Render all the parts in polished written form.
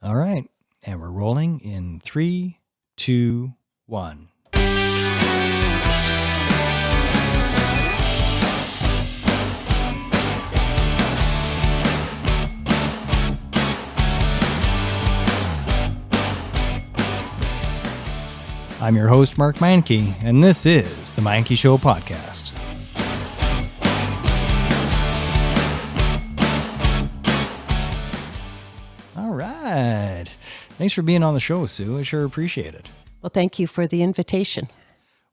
All right. And we're rolling in 3, 2, 1. I'm your host, Mark Meinke, and this is the Meinke Show podcast. All right. Thanks for being on the show, Sue. I sure appreciate it. Well, thank you for the invitation.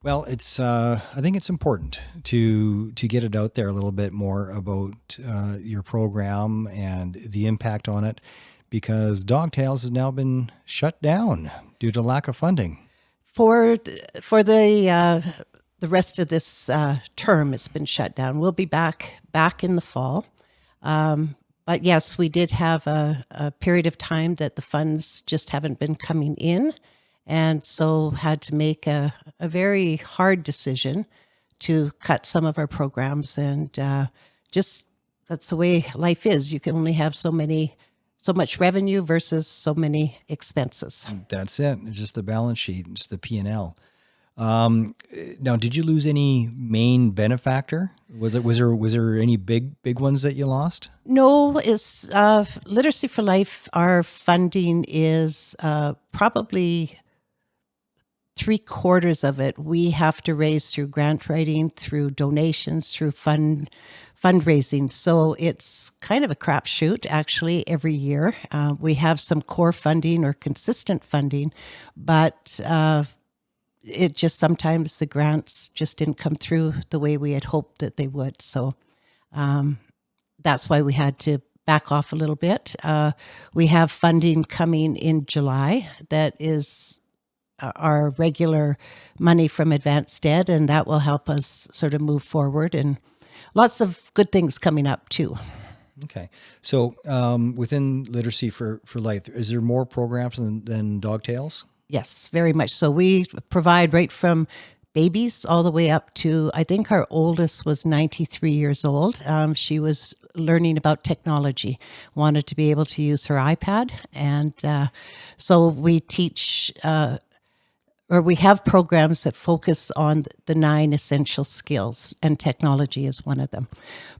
Well, it's I think it's important to get it out there a little bit more about your program and the impact on it, because Dogtails has now been shut down due to lack of funding. For the rest of this term, it's been shut down. We'll be back in the fall. But yes, we did have a period of time that the funds just haven't been coming in, and so had to make a very hard decision to cut some of our programs. And just that's the way life is. You can only have so much revenue versus so many expenses. That's it. It's just the balance sheet, just the P&L. Now, did you lose any main benefactor? Was there any big ones that you lost? No, it's Literacy for Life. Our funding is probably 3/4 of it we have to raise through grant writing, through donations, through fundraising. So it's kind of a crapshoot, actually, every year. We have some core funding or consistent funding, but it just sometimes the grants just didn't come through the way we had hoped that they would. So that's why we had to back off a little bit. We have funding coming in July that is our regular money from Advanced Ed, and that will help us sort of move forward, and lots of good things coming up too. Okay. So within Literacy for Life, is there more programs than Dogtails? Yes, very much so. We provide right from babies all the way up to, I think our oldest was 93 years old. She was learning about technology, wanted to be able to use her iPad. And so we teach, or we have programs that focus on the 9 essential skills, and technology is one of them.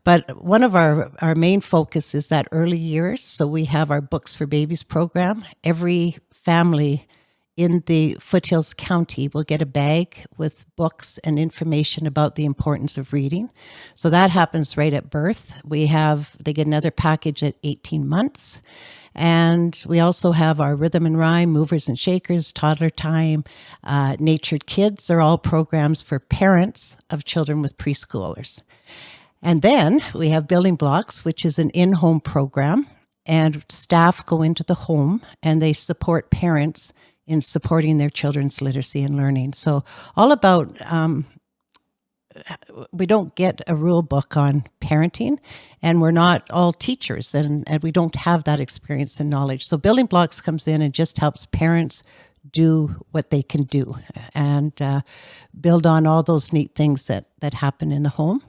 But one of our main focus is that early years. So we have our Books for Babies program. Every family in the Foothills County will get a bag with books and information about the importance of reading. So that happens right at birth. They get another package at 18 months. And we also have our Rhythm and Rhyme, Movers and Shakers, Toddler Time, Natured Kids are all programs for parents of children with preschoolers. And then we have Building Blocks, which is an in-home program, and staff go into the home and they support parents in supporting their children's literacy and learning. So all about, we don't get a rule book on parenting, and we're not all teachers, and we don't have that experience and knowledge. So Building Blocks comes in and just helps parents do what they can do and build on all those neat things that happen in the home.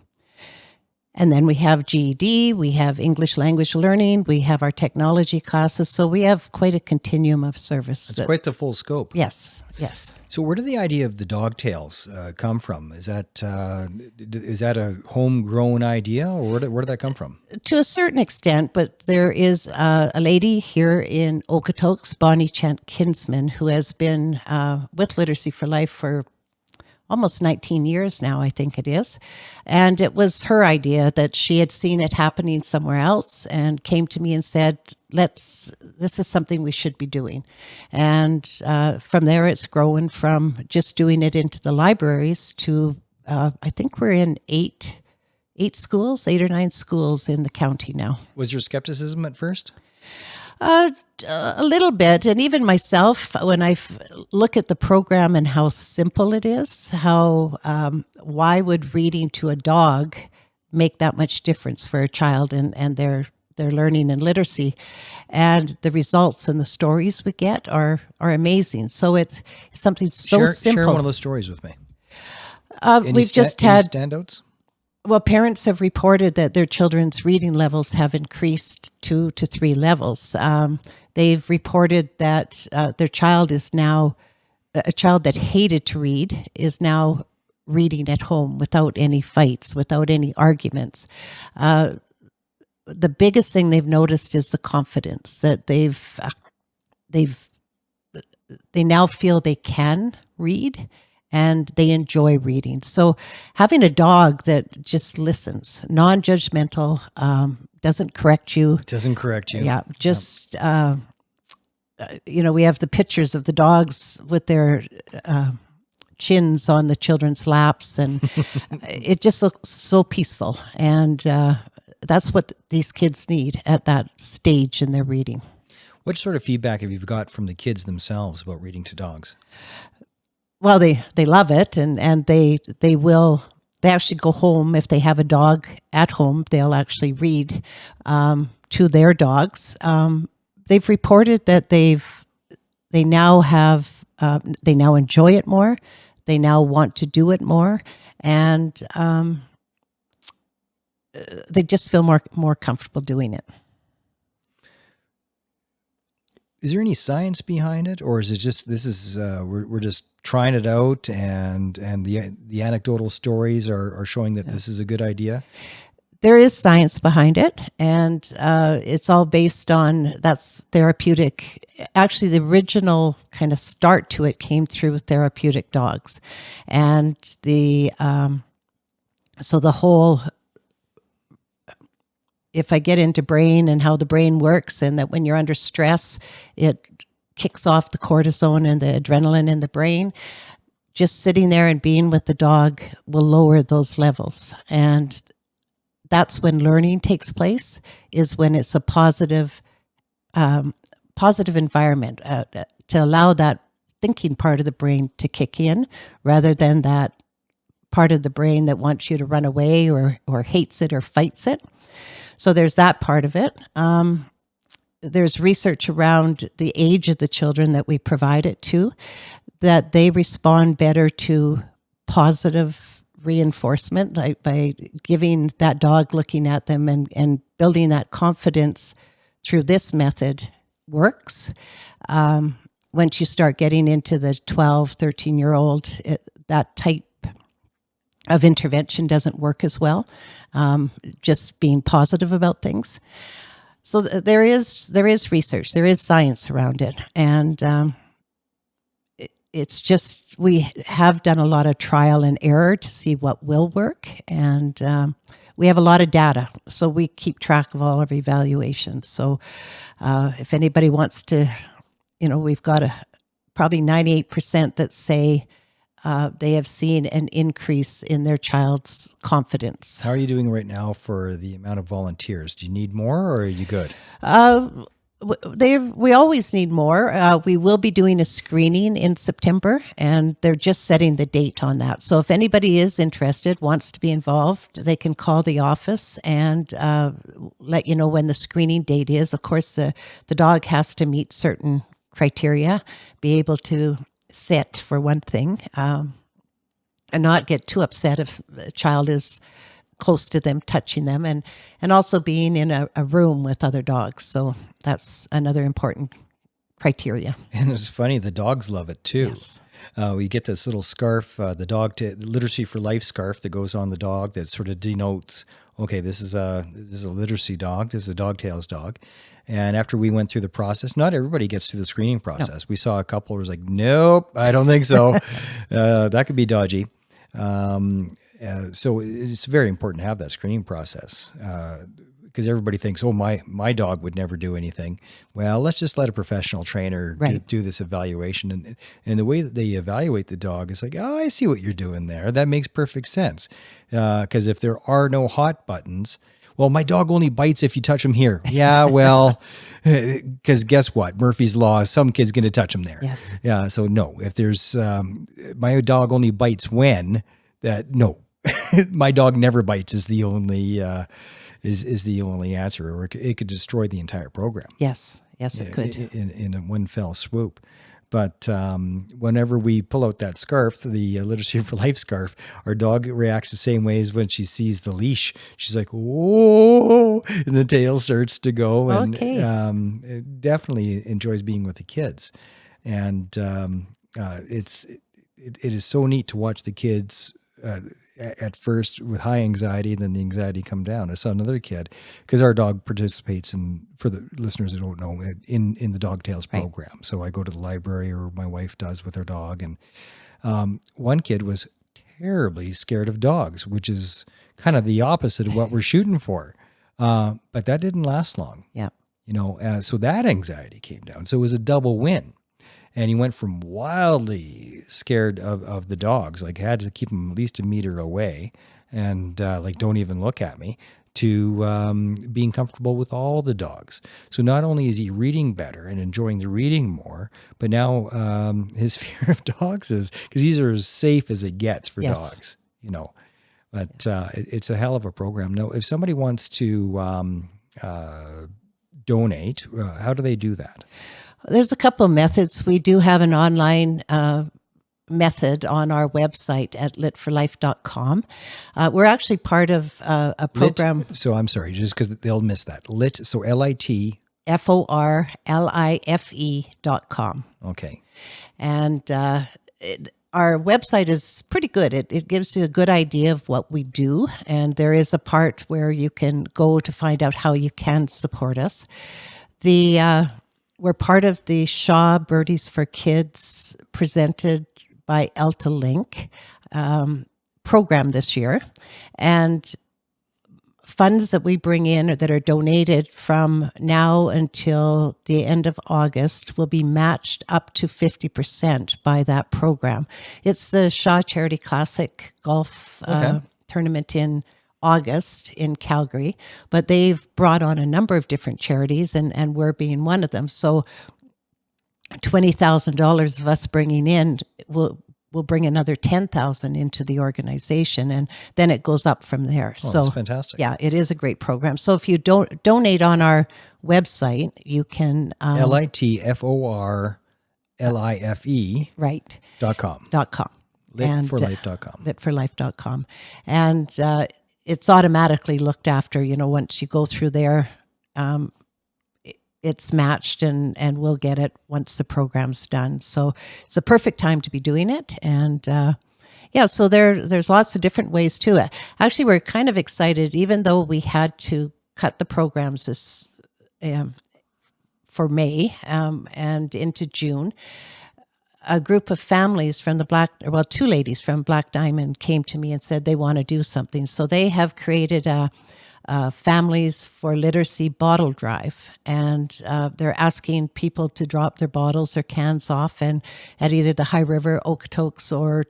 And then we have GED, we have English language learning, we have our technology classes. So we have quite a continuum of service. It's quite the full scope. Yes. So where did the idea of the Dogtails come from? Is that a homegrown idea, or where did that come from? To a certain extent, but there is a lady here in Okotoks, Bonnie Chant Kinsman, who has been with Literacy for Life for almost 19 years now, I think it is. And it was her idea that she had seen it happening somewhere else and came to me and said, this is something we should be doing. And from there, it's grown from just doing it into the libraries to, I think we're in 8 or 9 schools in the county now. Was there skepticism at first? A little bit. And even myself, when I look at the program and how simple it is, why would reading to a dog make that much difference for a child and their learning and literacy? And the results and the stories we get are amazing. So it's something so simple. Share one of those stories with me. We've just had standouts. Well, parents have reported that their children's reading levels have increased 2 to 3 levels. they've reported that their child is now a child that hated to read is now reading at home without any fights, without any arguments. The biggest thing they've noticed is the confidence that they've they now feel they can read and they enjoy reading. So having a dog that just listens, non-judgmental, doesn't correct you. Doesn't correct you. Yeah, just we have the pictures of the dogs with their chins on the children's laps, and it just looks so peaceful. And that's what these kids need at that stage in their reading. What sort of feedback have you got from the kids themselves about reading to dogs? Well, they love it, and they actually go home if they have a dog at home. They'll actually read to their dogs. They've reported that they now enjoy it more. They now want to do it more, and they just feel more comfortable doing it. Is there any science behind it, or is it just we're just trying it out, and the anecdotal stories are showing that this is a good idea? There is science behind it, and it's all based on that's therapeutic. Actually, the original kind of start to it came through therapeutic dogs, and so the whole. If I get into brain and how the brain works, and that when you're under stress, it kicks off the cortisone and the adrenaline in the brain, just sitting there and being with the dog will lower those levels. And that's when learning takes place, is when it's a positive environment to allow that thinking part of the brain to kick in, rather than that part of the brain that wants you to run away or hates it or fights it. So there's that part of it. There's research around the age of the children that we provide it to, that they respond better to positive reinforcement, like by giving that dog, looking at them and building that confidence through this method works. Once you start getting into the 12, 13-year-old, that type of intervention doesn't work as well. Just being positive about things. So there is research, there is science around it, and it's just we have done a lot of trial and error to see what will work, and we have a lot of data, so we keep track of all of our evaluations. So if anybody wants to, we've got probably 98% that say they have seen an increase in their child's confidence. How are you doing right now for the amount of volunteers? Do you need more, or are you good? We always need more. We will be doing a screening in September, and they're just setting the date on that. So if anybody is interested, wants to be involved, they can call the office and let you know when the screening date is. Of course, the dog has to meet certain criteria, be able to sit for one thing, and not get too upset if a child is close to them, touching them, and also being in a room with other dogs. So that's another important criteria. And it's funny, the dogs love it too. Yes. We get this little scarf, the Literacy for Life scarf that goes on the dog that sort of denotes, okay, this is a literacy dog, this is a Dogtails dog. And after we went through the process, not everybody gets through the screening process. No. We saw a couple who was like, nope, I don't think so. That could be dodgy. So it's very important to have that screening process, because everybody thinks, oh, my dog would never do anything. Well, let's just let a professional trainer do this evaluation. And the way that they evaluate the dog is like, oh, I see what you're doing there. That makes perfect sense. Because if there are no hot buttons, well, my dog only bites if you touch him here. Yeah, well, because guess what? Murphy's Law, some kid's going to touch him there. Yes. Yeah, so no. If there's, my dog only bites when, no. My dog never bites is the only is the only answer, or it could destroy the entire program. Yes, it could. In one fell swoop. But whenever we pull out that scarf, the Literacy for Life scarf, our dog reacts the same way as when she sees the leash. She's like, "Whoa!" and the tail starts to go, and Okay. it definitely enjoys being with the kids. And it is so neat to watch the kids. At first with high anxiety, and then the anxiety come down. I saw another kid, because our dog participates in, for the listeners that don't know, in the Dog Tales Right. program. So I go to the library, or my wife does with her dog. And one kid was terribly scared of dogs, which is kind of the opposite of what we're shooting for. But that didn't last long, Yeah. so that anxiety came down. So it was a double win. And he went from wildly scared of the dogs, like had to keep him at least a meter away, and like don't even look at me, to being comfortable with all the dogs. So not only is he reading better and enjoying the reading more, but now his fear of dogs is, because these are as safe as it gets for Yes. dogs, But it's a hell of a program. Now, if somebody wants to donate, how do they do that? There's a couple methods. We do have an online method on our website at litforlife.com. We're actually part of a program, So I'm sorry, just because they'll miss that. Lit, so LIT. forlife.com. Okay. And our website is pretty good. It gives you a good idea of what we do. And there is a part where you can go to find out how you can support us. We're part of the Shaw Birdies for Kids, presented by Elta Link, program this year. And funds that we bring in, or that are donated from now until the end of August, will be matched up to 50% by that program. It's the Shaw Charity Classic Golf tournament in August in Calgary, but they've brought on a number of different charities, and we're being one of them. So $20,000 of us bringing in will bring another 10,000 into the organization, and then it goes up from there. So that's fantastic. Yeah, it is a great program. So if you don't donate on our website, you can LITFORLIFE.com. right .com Litforlife.com. litforlife.com, and it's automatically looked after. Once you go through there, it's matched, and we'll get it once the program's done. So it's a perfect time to be doing it. And so there's lots of different ways to it. Actually, we're kind of excited, even though we had to cut the programs this for May and into June. A group of families from two ladies from Black Diamond came to me and said they want to do something. So they have created a Families for Literacy bottle drive, and they're asking people to drop their bottles or cans off and at either the High River, Okotoks, or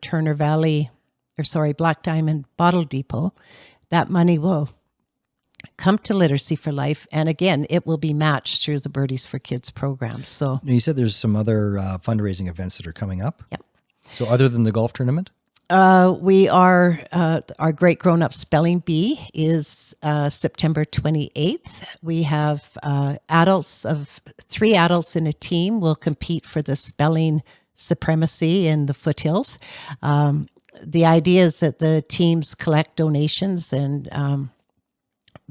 Black Diamond Bottle Depot. That money will come to Literacy for Life, and again, it will be matched through the Birdies for Kids program. So Now, you said there's some other fundraising events that are coming up. Yep. So other than the golf tournament? We are, our Great Grown Up Spelling Bee is September 28th. We have 3 adults in a team will compete for the spelling supremacy in the foothills. The idea is that the teams collect donations and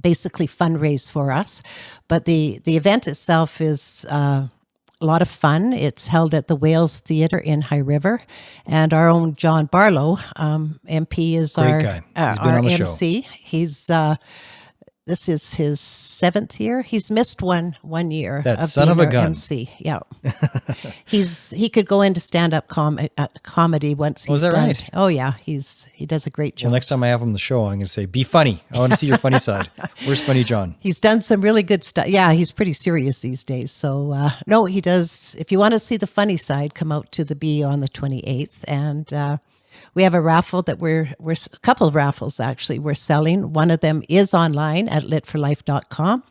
basically fundraise for us. But the event itself is a lot of fun. It's held at the Wales Theatre in High River, and our own John Barlow, MP, is Great guy. He's been our on the MC. He's this is his 7th year. He's missed one year. That of son being of a our gun. MC. Yeah, he could go into stand-up comedy once he's is that done. right? Oh yeah, he does a great job. Well, next time I have him on the show, I'm going to say, be funny. I want to see your funny side. Where's Funny John? He's done some really good stuff. Yeah, he's pretty serious these days. So, no, he does. If you want to see the funny side, come out to the Bee on the 28th. And we have a raffle that we're a couple of raffles, actually, we're selling. One of them is online at litforlife.com.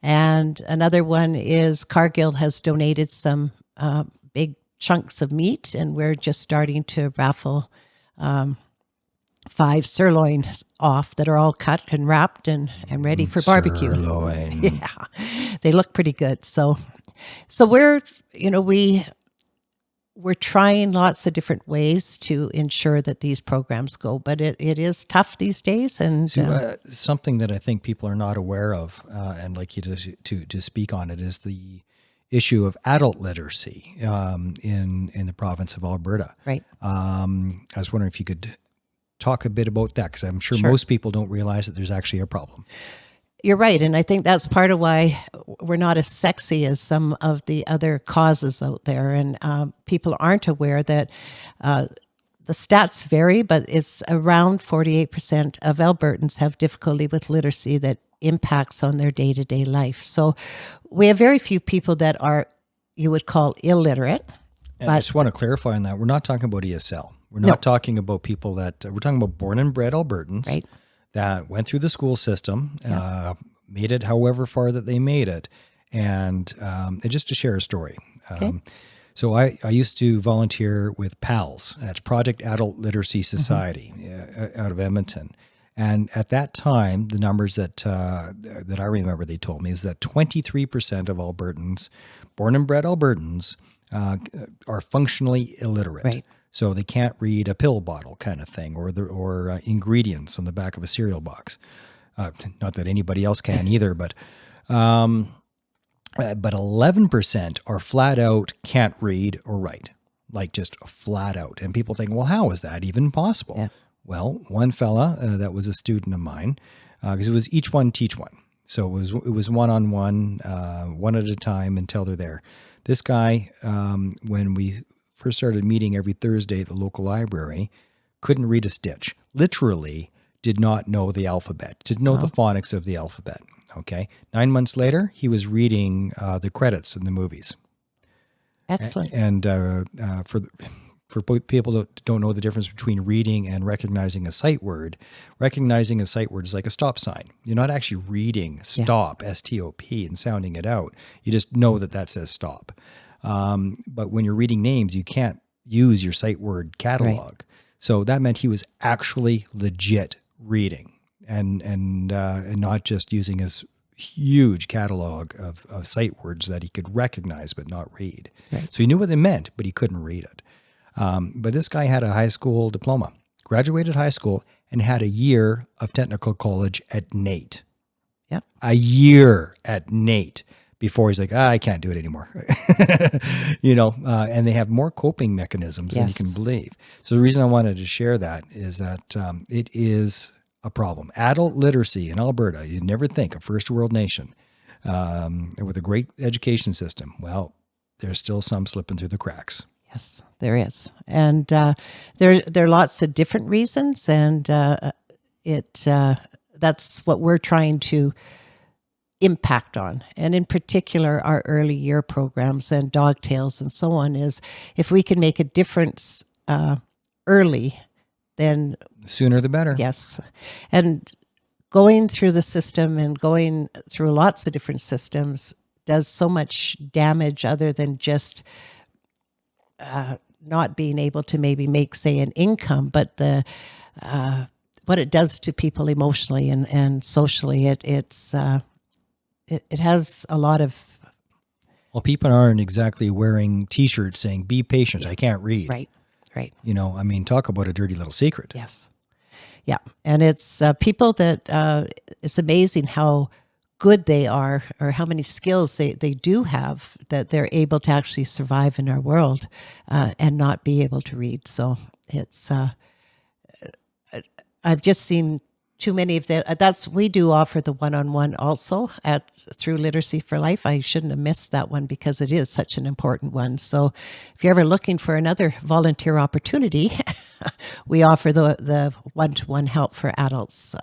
And another one is Cargill has donated some big chunks of meat, and we're just starting to raffle 5 sirloins off that are all cut and wrapped and ready for barbecue. Sirloin. Yeah, they look pretty good. So we're, we're trying lots of different ways to ensure that these programs go, but it is tough these days. And So, something that I think people are not aware of, and like you to speak on it, is the issue of adult literacy in the province of Alberta. right, I was wondering if you could talk a bit about that, because I'm sure Sure. most people don't realize that there's actually a problem. You're right, and I think that's part of why we're not as sexy as some of the other causes out there, and people aren't aware that the stats vary, but it's around 48% of Albertans have difficulty with literacy that impacts on their day-to-day life. So we have very few people that are, you would call, illiterate. And I just want to clarify on that. We're not talking about ESL. We're not talking about people that, we're talking about born and bred Albertans Right. that went through the school system, made it however far that they made it. And just to share a story. So I used to volunteer with PALS, that's Project Adult Literacy Society, out of Edmonton. And at that time, the numbers that I remember they told me is that 23% of Albertans, born and bred Albertans, are functionally illiterate. Right. So they can't read a pill bottle kind of thing, or ingredients on the back of a cereal box. Not that anybody else can either, but 11% are flat out can't read or write, like just flat out. And people think, well, how is that even possible? Yeah. Well, one fella that was a student of mine, because it was each one teach one. So it was one-on-one, one at a time until they're there. This guy, when we first started meeting every Thursday at the local library, couldn't read a stitch. Literally did not know the alphabet, didn't know the phonics of the alphabet. Okay. 9 months later, he was reading the credits in the movies. Excellent. And for people that don't know the difference between reading and recognizing a sight word is like a stop sign. You're not actually reading stop, S-T-O-P, and sounding it out. You just know that says stop. But when you're reading names, you can't use your sight word catalog. Right. So that meant he was actually legit reading and not just using his huge catalog of sight words that he could recognize but not read. Right. So he knew what they meant, but he couldn't read it. But this guy had a high school diploma, graduated high school, and had a year of technical college at NAIT. Yep. A year at NAIT before he's like, I can't do it anymore. And they have more coping mechanisms than you can believe. So the reason I wanted to share that is that it is a problem. Adult literacy in Alberta, you'd never think, a first world nation with a great education system. Well, there's still some slipping through the cracks. Yes, there is, and there are lots of different reasons, and that's what we're trying to impact on, and in particular, our early year programs and dogtails and so on. Is if we can make a difference early, then The sooner the better. yes, and going through the system and going through lots of different systems does so much damage, other than just not being able to maybe make, say, an income, but the what it does to people emotionally and socially. It has a lot of Well, people aren't exactly wearing T-shirts saying, be patient, I can't read. right. Talk about a dirty little secret. Yes, yeah, and it's people that it's amazing how good they are, or how many skills they do have, that they're able to actually survive in our world and not be able to read. So it's I've just seen too many of that. We do offer the one-on-one also through Literacy for Life. I shouldn't have missed that one because it is such an important one. So if you're ever looking for another volunteer opportunity, we offer the one-to-one help for adults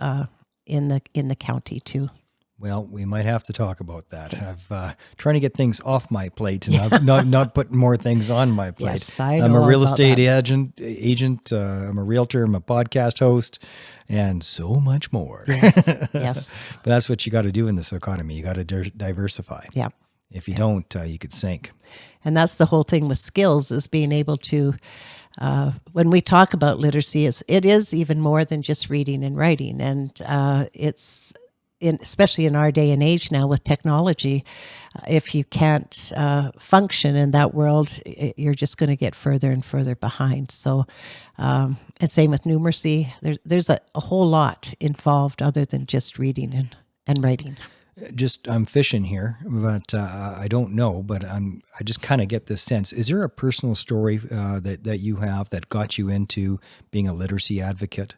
in the county too. Well, we might have to talk about that. I've trying to get things off my plate and not putting more things on my plate. Yes, I I'm know a real about estate that. agent. I'm a realtor. I'm a podcast host, and so much more. Yes. But that's what you got to do in this economy. You got to diversify. Yeah. If you don't, you could sink. And that's the whole thing with skills, is being able to, when we talk about literacy, it is even more than just reading and writing. And it's especially in our day and age now with technology, if you can't function in that world, you're just going to get further and further behind. So, and same with numeracy. There's a whole lot involved other than just reading and writing. Just I'm fishing here, but I don't know. But I just kind of get this sense. Is there a personal story that you have that got you into being a literacy advocate?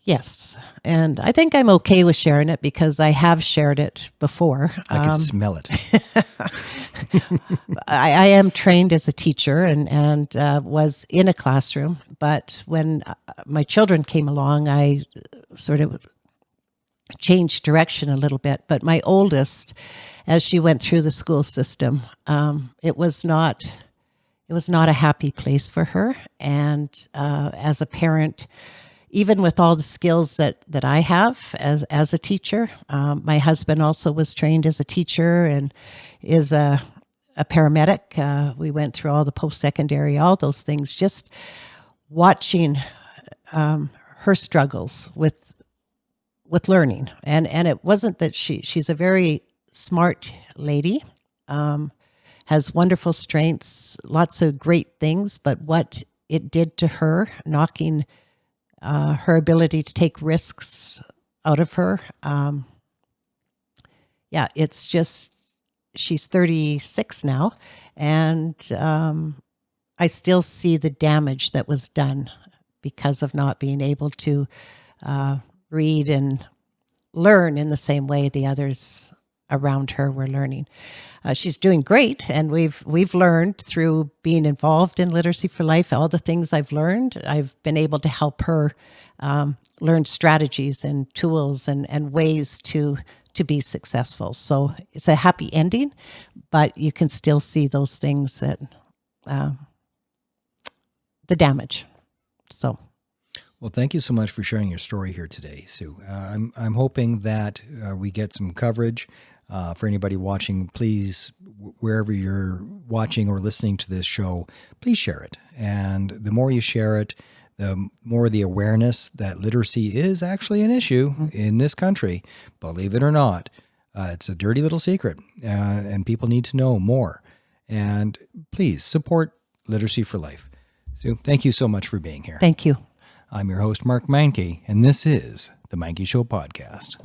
Yes, and I think I'm okay with sharing it because I have shared it before. I can smell it. I am trained as a teacher and was in a classroom, but when my children came along, I sort of changed direction a little bit. But my oldest, as she went through the school system, it was not a happy place for her. And as a parent, even with all the skills that I have as a teacher, my husband also was trained as a teacher and is a paramedic. We went through all the post-secondary, all those things, just watching her struggles with learning. And it wasn't that she's a very smart lady, has wonderful strengths, lots of great things, but what it did to her, knocking her ability to take risks out of her. It's just, she's 36 now, and I still see the damage that was done because of not being able to read and learn in the same way the others around her were learning. She's doing great, and we've learned through being involved in Literacy for Life, all the things I've learned. I've been able to help her learn strategies and tools and ways to be successful. So it's a happy ending, but you can still see those things that the damage. So. Well, thank you so much for sharing your story here today, Sue. I'm hoping that we get some coverage. For anybody watching, please, wherever you're watching or listening to this show, please share it. And the more you share it, the more the awareness that literacy is actually an issue in this country. Believe it or not, it's a dirty little secret, and people need to know more. And please support Literacy for Life. Sue, thank you so much for being here. Thank you. I'm your host, Mark Meinke, and this is the Meinke Show Podcast.